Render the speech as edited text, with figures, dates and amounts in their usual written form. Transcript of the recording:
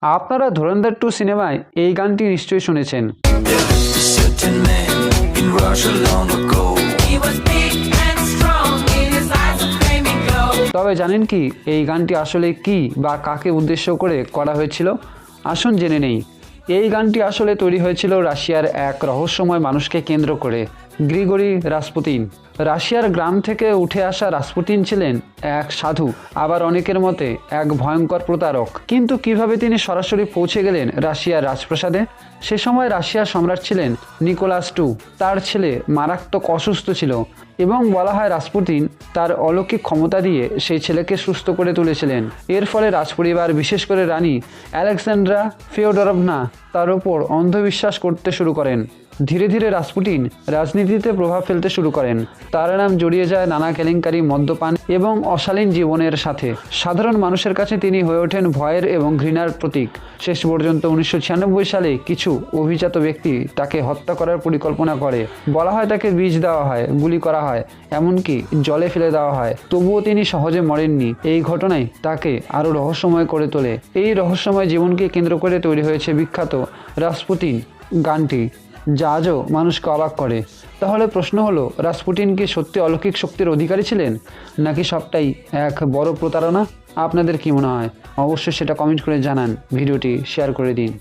আপনারা ধুরন্ধর 2 সিনেমায় এই গানটি নিশ্চয়ই শুনেছেন। A certain man in Russia long ago. He was big and strong, in his eyes a flaming glow. তবে জানেন কি এই গানটি আসলে কি বা কাকে উদ্দেশ্য করে করা হয়েছিল? আসুন জেনে নেই। এই গানটি আসলে তৈরি হয়েছিল রাশিয়ার এক রহস্যময় মানুষকে কেন্দ্র করে, গ্রিগরি রাসপুতিন। রাশিয়ার গ্রাম থেকে উঠে আসা রাসপুতিন ছিলেন এক সাধু, আবার অনেকের মতে এক ভয়ঙ্কর প্রতারক। কিন্তু কিভাবে তিনি সরাসরি পৌঁছে গেলেন রাশিয়ার রাজপ্রাসাদে? সে সময় রাশিয়ার সম্রাট ছিলেন নিকোলাস II। তার ছেলে মারাত্মক অসুস্থ ছিল এবং বলা হয় রাসপুতিন তার অলৌকিক ক্ষমতা দিয়ে সেই ছেলেকে সুস্থ করে তুলেছিলেন। এর ফলে রাজপরিবার, বিশেষ করে রানী আলেকজান্দ্রা ফিওডরভনা, তার উপর অন্ধবিশ্বাস করতে শুরু করেন। ধীরে ধীরে রাসপুতিন রাজনীতিতে প্রভাব ফেলতে শুরু করেন। তার নাম জড়িয়ে যায় নানা কেলেঙ্কারি, মদ্যপান এবং অশালীন জীবনের সাথে। সাধারণ মানুষের কাছে তিনি হয়ে ওঠেন ভয়ের এবং ঘৃণার প্রতীক। শেষ পর্যন্ত 1996 সালে কিছু অভিজাত ব্যক্তি তাকে হত্যা করার পরিকল্পনা করে। বলা হয় তাকে বিষ দেওয়া হয়, গুলি করা হয়, এমনকি জলে ফেলে দেওয়া হয়। তবুও তিনি সহজে মরেননি। এই ঘটনায় তাকে আরও রহস্যময় করে তোলে। এই রহস্যময় জীবনকে কেন্দ্র করে তৈরি হয়েছে বিখ্যাত রাসপুতিন গানটি, যা আজও মানুষকে অবাক করে। তাহলে প্রশ্ন হলো, রাসপুতিন কি সত্যি অলৌকিক শক্তির অধিকারী ছিলেন, নাকি সবটাই এক বড় প্রতারণা? আপনাদের কি মনে হয়? অবশ্যই সেটা কমেন্ট করে জানান, ভিডিওটি শেয়ার করে দিন।